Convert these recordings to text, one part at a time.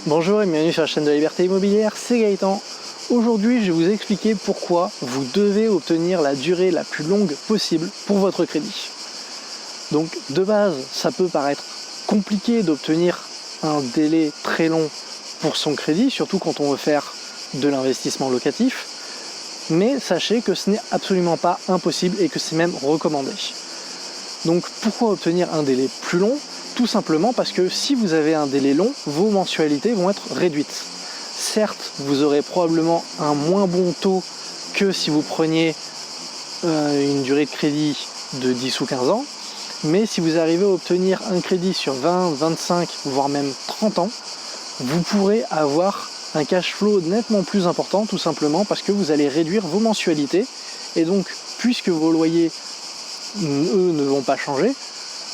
Bonjour et bienvenue sur la chaîne de la Liberté Immobilière, c'est Gaëtan. Aujourd'hui, je vais vous expliquer pourquoi vous devez obtenir la durée la plus longue possible pour votre crédit. Donc de base, ça peut paraître compliqué d'obtenir un délai très long pour son crédit, surtout quand on veut faire de l'investissement locatif. Mais sachez que ce n'est absolument pas impossible et que c'est même recommandé. Donc pourquoi obtenir un délai plus long ? Tout simplement parce que si vous avez un délai long, vos mensualités vont être réduites. Certes, vous aurez probablement un moins bon taux que si vous preniez une durée de crédit de 10 ou 15 ans, mais si vous arrivez à obtenir un crédit sur 20, 25, voire même 30 ans, vous pourrez avoir un cash flow nettement plus important, tout simplement parce que vous allez réduire vos mensualités, et donc, puisque vos loyers, eux, ne vont pas changer,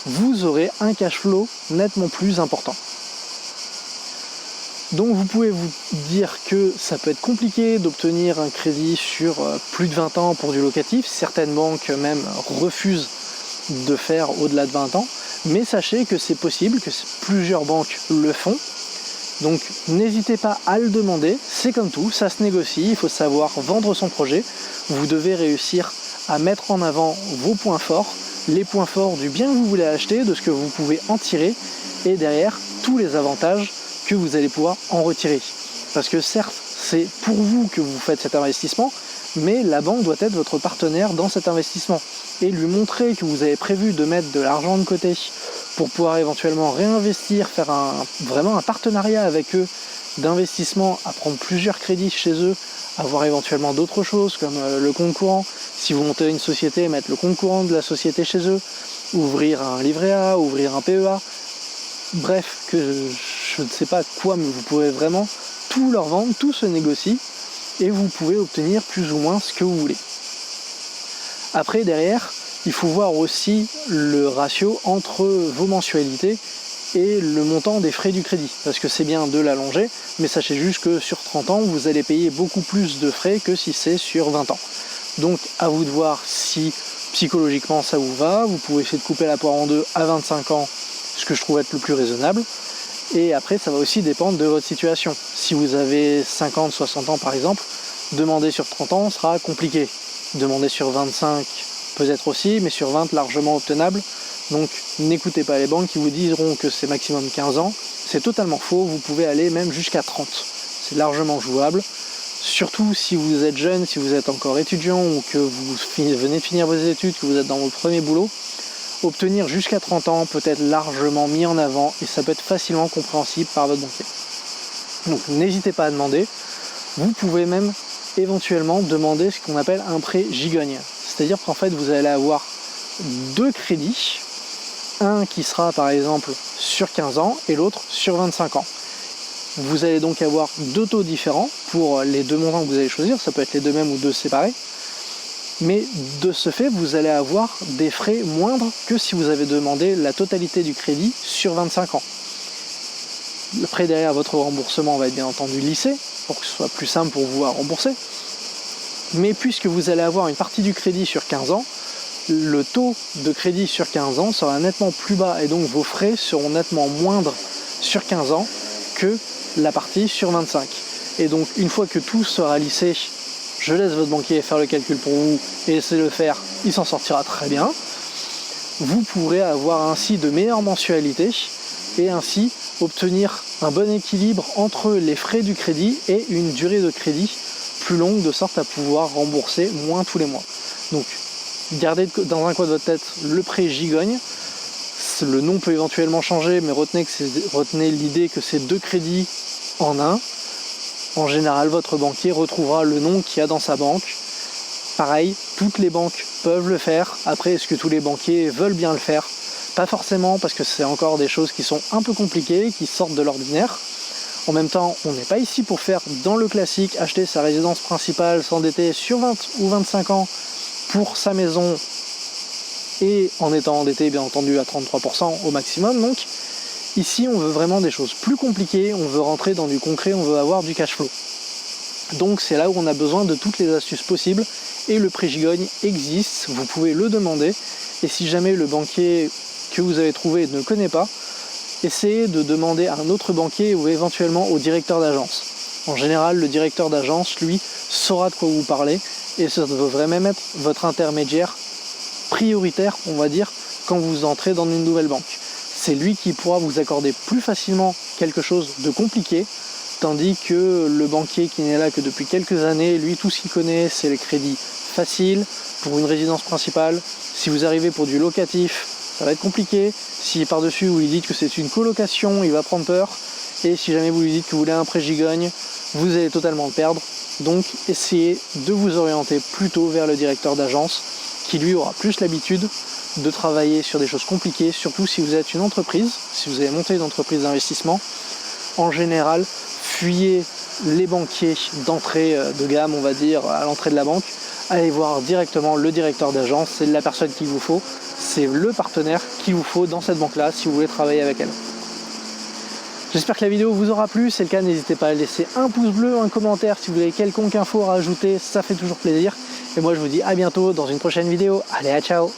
vous aurez un cash flow nettement plus important. Donc vous pouvez vous dire que ça peut être compliqué d'obtenir un crédit sur plus de 20 ans pour du locatif. Certaines banques même refusent de faire au-delà de 20 ans. Mais sachez que c'est possible, que plusieurs banques le font. Donc n'hésitez pas à le demander. C'est comme tout, ça se négocie. Il faut savoir vendre son projet. Vous devez réussir à mettre en avant vos points forts, les points forts du bien que vous voulez acheter, de ce que vous pouvez en tirer, et derrière tous les avantages que vous allez pouvoir en retirer. Parce que certes, c'est pour vous que vous faites cet investissement, mais la banque doit être votre partenaire dans cet investissement. Et lui montrer que vous avez prévu de mettre de l'argent de côté pour pouvoir éventuellement réinvestir, faire vraiment un partenariat avec eux d'investissement, à prendre plusieurs crédits chez eux, avoir éventuellement d'autres choses comme le compte courant. Si vous montez une société, mettre le compte courant de la société chez eux, ouvrir un livret A, ouvrir un PEA, bref, que je ne sais pas quoi, mais vous pouvez vraiment tout leur vendre, tout se négocie, et vous pouvez obtenir plus ou moins ce que vous voulez. Après, derrière, il faut voir aussi le ratio entre vos mensualités et le montant des frais du crédit, parce que c'est bien de l'allonger, mais sachez juste que sur 30 ans, vous allez payer beaucoup plus de frais que si c'est sur 20 ans. Donc à vous de voir si psychologiquement ça vous va. Vous pouvez essayer de couper la poire en deux à 25 ans, ce que je trouve être le plus raisonnable. Et après, ça va aussi dépendre de votre situation. Si vous avez 50, 60 ans par exemple, demander sur 30 ans sera compliqué. Demander sur 25 peut-être aussi, mais sur 20 largement obtenable. Donc n'écoutez pas les banques qui vous diront que c'est maximum 15 ans. C'est totalement faux, vous pouvez aller même jusqu'à 30. C'est largement jouable. Surtout si vous êtes jeune, si vous êtes encore étudiant ou que vous venez de finir vos études, que vous êtes dans votre premier boulot, obtenir jusqu'à 30 ans peut être largement mis en avant et ça peut être facilement compréhensible par votre banquier. Donc n'hésitez pas à demander. Vous pouvez même éventuellement demander ce qu'on appelle un prêt gigogne. C'est-à-dire qu'en fait vous allez avoir deux crédits, un qui sera par exemple sur 15 ans et l'autre sur 25 ans. Vous allez donc avoir deux taux différents pour les deux montants que vous allez choisir, ça peut être les deux mêmes ou deux séparés, mais de ce fait vous allez avoir des frais moindres que si vous avez demandé la totalité du crédit sur 25 ans. Après derrière votre remboursement va être bien entendu lissé, pour que ce soit plus simple pour vous à rembourser, mais puisque vous allez avoir une partie du crédit sur 15 ans, le taux de crédit sur 15 ans sera nettement plus bas et donc vos frais seront nettement moindres sur 15 ans que la partie sur 25. Et donc une fois que tout sera lissé, je laisse votre banquier faire le calcul pour vous et essayer de le faire, il s'en sortira très bien. Vous pourrez avoir ainsi de meilleures mensualités et ainsi obtenir un bon équilibre entre les frais du crédit et une durée de crédit plus longue, de sorte à pouvoir rembourser moins tous les mois. Donc gardez dans un coin de votre tête le prêt gigogne. Le nom peut éventuellement changer, mais retenez l'idée que c'est deux crédits en un. En général, votre banquier retrouvera le nom qu'il y a dans sa banque. Pareil, toutes les banques peuvent le faire. Après, est-ce que tous les banquiers veulent bien le faire ? Pas forcément, parce que c'est encore des choses qui sont un peu compliquées, qui sortent de l'ordinaire. En même temps, on n'est pas ici pour faire dans le classique, acheter sa résidence principale, s'endetter sur 20 ou 25 ans pour sa maison, et en étant endetté bien entendu à 33% au maximum. Donc ici on veut vraiment des choses plus compliquées, on veut rentrer dans du concret, on veut avoir du cash flow. Donc c'est là où on a besoin de toutes les astuces possibles et le prêt gigogne existe, vous pouvez le demander, et si jamais le banquier que vous avez trouvé ne connaît pas, essayez de demander à un autre banquier ou éventuellement au directeur d'agence. En général, le directeur d'agence, lui, saura de quoi vous parlez et ça devrait même être votre intermédiaire prioritaire, on va dire, quand vous entrez dans une nouvelle banque. C'est lui qui pourra vous accorder plus facilement quelque chose de compliqué, tandis que le banquier qui n'est là que depuis quelques années, lui, tout ce qu'il connaît, c'est le crédit facile pour une résidence principale. Si vous arrivez pour du locatif, ça va être compliqué. Si par-dessus vous lui dites que c'est une colocation, il va prendre peur. Et si jamais vous lui dites que vous voulez un prêt gigogne, vous allez totalement le perdre. Donc essayez de vous orienter plutôt vers le directeur d'agence qui lui aura plus l'habitude de travailler sur des choses compliquées, surtout si vous êtes une entreprise, si vous avez monté une entreprise d'investissement. En général, fuyez les banquiers d'entrée de gamme, on va dire, à l'entrée de la banque. Allez voir directement le directeur d'agence, c'est la personne qu'il vous faut, c'est le partenaire qu'il vous faut dans cette banque-là si vous voulez travailler avec elle. J'espère que la vidéo vous aura plu, si c'est le cas, n'hésitez pas à laisser un pouce bleu, un commentaire si vous avez quelconque info à rajouter, ça fait toujours plaisir. Et moi je vous dis à bientôt dans une prochaine vidéo. Allez, à ciao!